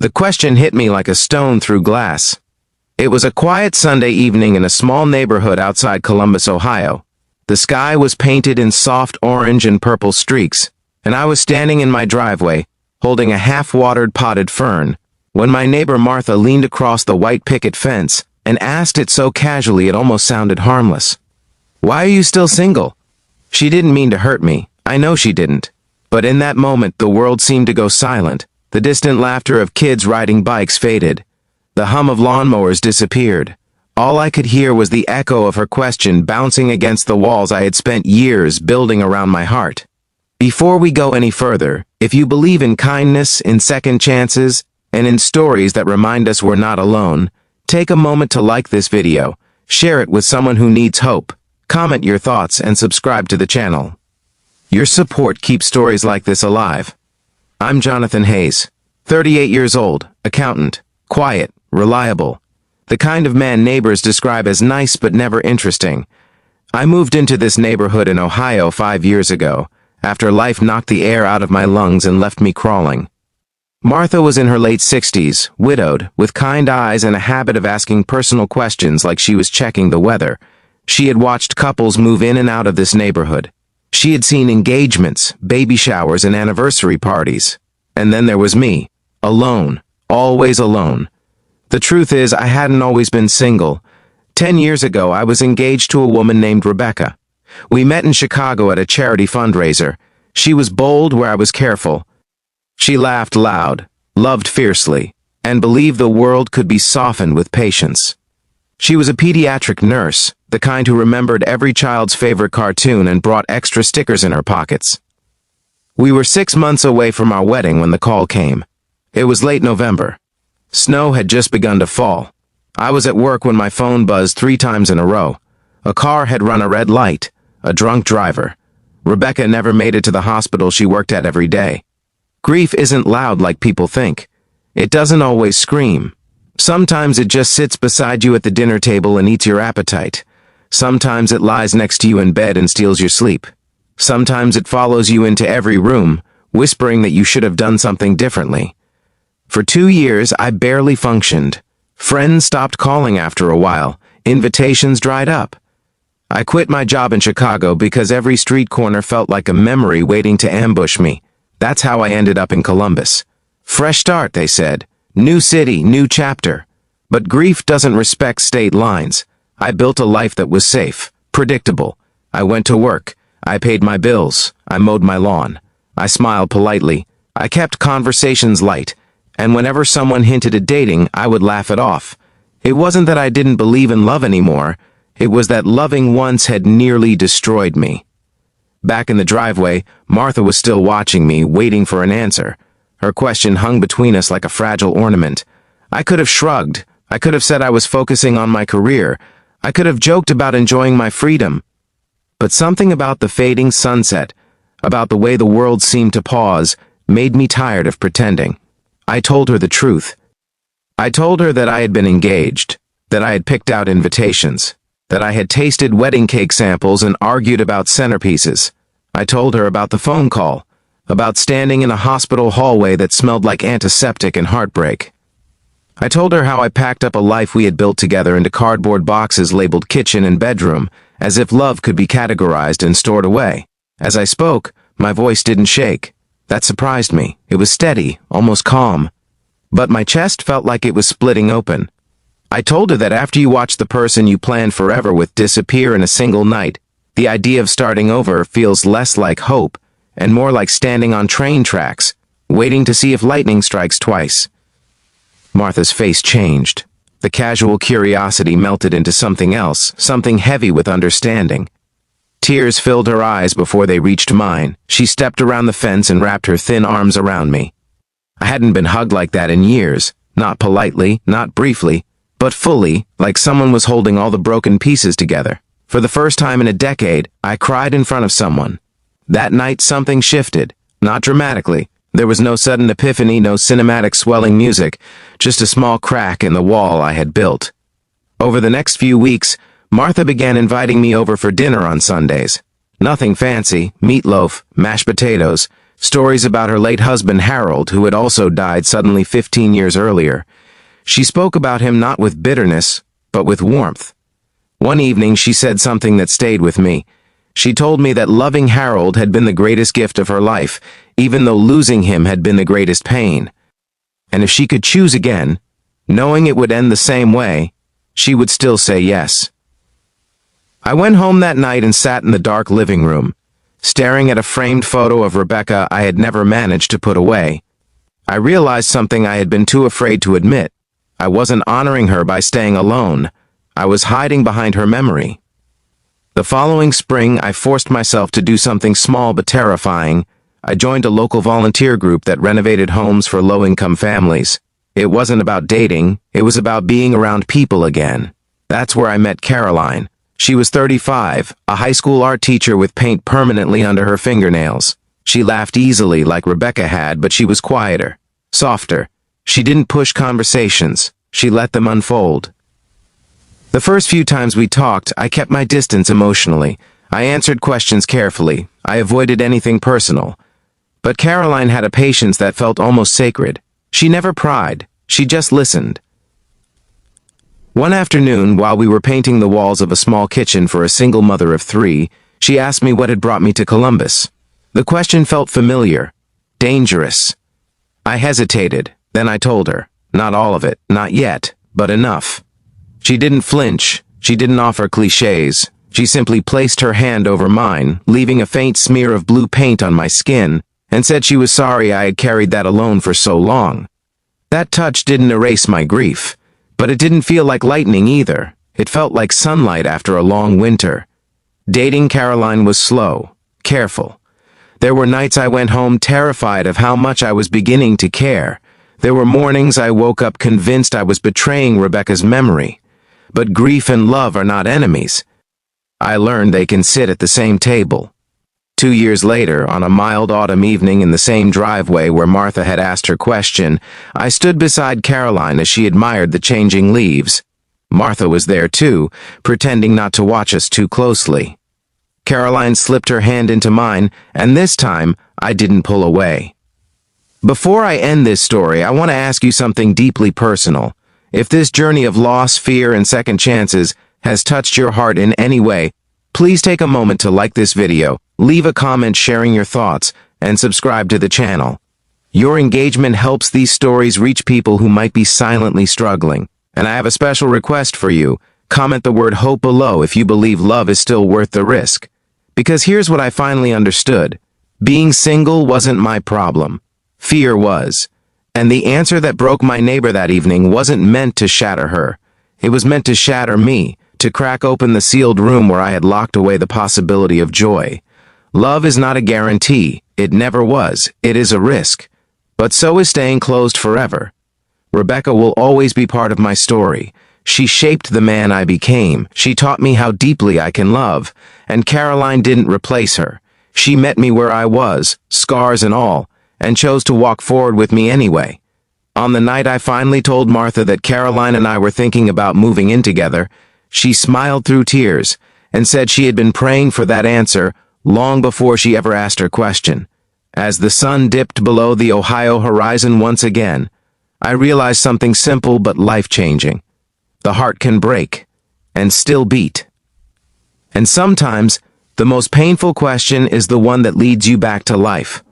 The question hit me like a stone through glass. It was a quiet Sunday evening in a small neighborhood outside Columbus, Ohio. The sky was painted in soft orange and purple streaks, and I was standing in my driveway, holding a half-watered potted fern, when my neighbor Martha leaned across the white picket fence and asked it so casually it almost sounded harmless. "Why are you still single?" She didn't mean to hurt me. I know she didn't. But in that moment, the world seemed to go silent. The distant laughter of kids riding bikes faded. The hum of lawnmowers disappeared. All I could hear was the echo of her question bouncing against the walls I had spent years building around my heart. Before we go any further, if you believe in kindness, in second chances, and in stories that remind us we're not alone, take a moment to like this video, share it with someone who needs hope, comment your thoughts, and subscribe to the channel. Your support keeps stories like this alive. I'm Jonathan Hayes, 38 years old, accountant, quiet, reliable, the kind of man neighbors describe as nice but never interesting. I moved into this neighborhood in Ohio 5 years ago, after life knocked the air out of my lungs and left me crawling. Martha was in her late 60s, widowed, with kind eyes and a habit of asking personal questions like she was checking the weather. She had watched couples move in and out of this neighborhood. She had seen engagements, baby showers, and anniversary parties. And then there was me, alone, always alone. The truth is, I hadn't always been single. 10 years ago, I was engaged to a woman named Rebecca. We met in Chicago at a charity fundraiser. She was bold where I was careful. She laughed loud, loved fiercely, and believed the world could be softened with patience. She was a pediatric nurse, the kind who remembered every child's favorite cartoon and brought extra stickers in her pockets. We were 6 months away from our wedding when the call came. It was late November. Snow had just begun to fall. I was at work when my phone buzzed 3 times in a row. A car had run a red light, a drunk driver. Rebecca never made it to the hospital she worked at every day. Grief isn't loud like people think. It doesn't always scream. Sometimes it just sits beside you at the dinner table and eats your appetite. Sometimes it lies next to you in bed and steals your sleep. Sometimes it follows you into every room, whispering that you should have done something differently. For 2 years, I barely functioned. Friends stopped calling after a while. Invitations dried up. I quit my job in Chicago because every street corner felt like a memory waiting to ambush me. That's how I ended up in Columbus. Fresh start, they said. New city, new chapter. But grief doesn't respect state lines. I built a life that was safe, predictable. I went to work. I paid my bills. I mowed my lawn. I smiled politely. I kept conversations light. And whenever someone hinted at dating, I would laugh it off. It wasn't that I didn't believe in love anymore. It was that loving once had nearly destroyed me. Back in the driveway, Martha was still watching me, waiting for an answer. Her question hung between us like a fragile ornament. I could have shrugged. I could have said I was focusing on my career. I could have joked about enjoying my freedom. But something about the fading sunset, about the way the world seemed to pause, made me tired of pretending. I told her the truth. I told her that I had been engaged, that I had picked out invitations, that I had tasted wedding cake samples and argued about centerpieces. I told her about the phone call, about standing in a hospital hallway that smelled like antiseptic and heartbreak. I told her how I packed up a life we had built together into cardboard boxes labeled kitchen and bedroom, as if love could be categorized and stored away. As I spoke, my voice didn't shake. That surprised me. It was steady, almost calm. But my chest felt like it was splitting open. I told her that after you watch the person you planned forever with disappear in a single night, the idea of starting over feels less like hope and more like standing on train tracks, waiting to see if lightning strikes twice. Martha's face changed. The casual curiosity melted into something else, something heavy with understanding. Tears filled her eyes before they reached mine. She stepped around the fence and wrapped her thin arms around me. I hadn't been hugged like that in years, not politely, not briefly, but fully, like someone was holding all the broken pieces together. For the first time in a decade, I cried in front of someone. That night something shifted, not dramatically. There was no sudden epiphany, no cinematic swelling music, just a small crack in the wall I had built. Over the next few weeks, Martha began inviting me over for dinner on Sundays. Nothing fancy, meatloaf, mashed potatoes, Stories about her late husband Harold, who had also died suddenly 15 years earlier. She spoke about him not with bitterness, but with warmth. One evening she said something that stayed with me. She told me that loving Harold had been the greatest gift of her life, even though losing him had been the greatest pain. And if she could choose again, knowing it would end the same way, she would still say yes. I went home that night and sat in the dark living room, staring at a framed photo of Rebecca I had never managed to put away. I realized something I had been too afraid to admit. I wasn't honoring her by staying alone. I was hiding behind her memory. The following spring, I forced myself to do something small but terrifying. I joined a local volunteer group that renovated homes for low-income families. It wasn't about dating, it was about being around people again. That's where I met Caroline. She was 35, a high school art teacher with paint permanently under her fingernails. She laughed easily like Rebecca had, but she was quieter, softer. She didn't push conversations, she let them unfold. The first few times we talked, I kept my distance emotionally. I answered questions carefully. I avoided anything personal. But Caroline had a patience that felt almost sacred. She never pried. She just listened. One afternoon, while we were painting the walls of a small kitchen for a single mother of 3, she asked me what had brought me to Columbus. The question felt familiar, dangerous. I hesitated. Then I told her. Not all of it, not yet, but enough. She didn't flinch. She didn't offer cliches. She simply placed her hand over mine, leaving a faint smear of blue paint on my skin, and said she was sorry I had carried that alone for so long. That touch didn't erase my grief, but it didn't feel like lightning either. It felt like sunlight after a long winter. Dating Caroline was slow, careful. There were nights I went home terrified of how much I was beginning to care. There were mornings I woke up convinced I was betraying Rebecca's memory. But grief and love are not enemies. I learned they can sit at the same table. 2 years later, on a mild autumn evening in the same driveway where Martha had asked her question, I stood beside Caroline as she admired the changing leaves. Martha was there too, pretending not to watch us too closely. Caroline slipped her hand into mine, and this time, I didn't pull away. Before I end this story, I want to ask you something deeply personal. If this journey of loss, fear, and second chances has touched your heart in any way, please take a moment to like this video, leave a comment sharing your thoughts, and subscribe to the channel. Your engagement helps these stories reach people who might be silently struggling. And I have a special request for you. Comment the word hope below if you believe love is still worth the risk. Because here's what I finally understood. Being single wasn't my problem. Fear was. And the answer that broke my neighbor that evening wasn't meant to shatter her. It was meant to shatter me, to crack open the sealed room where I had locked away the possibility of joy. Love is not a guarantee. It never was. It is a risk. But so is staying closed forever. Rebecca will always be part of my story. She shaped the man I became. She taught me how deeply I can love. And Caroline didn't replace her. She met me where I was, scars and all, and chose to walk forward with me anyway. On the night I finally told Martha that Caroline and I were thinking about moving in together, she smiled through tears and said she had been praying for that answer long before she ever asked her question. As the sun dipped below the Ohio horizon once again, I realized something simple but life-changing. The heart can break and still beat. And sometimes, the most painful question is the one that leads you back to life.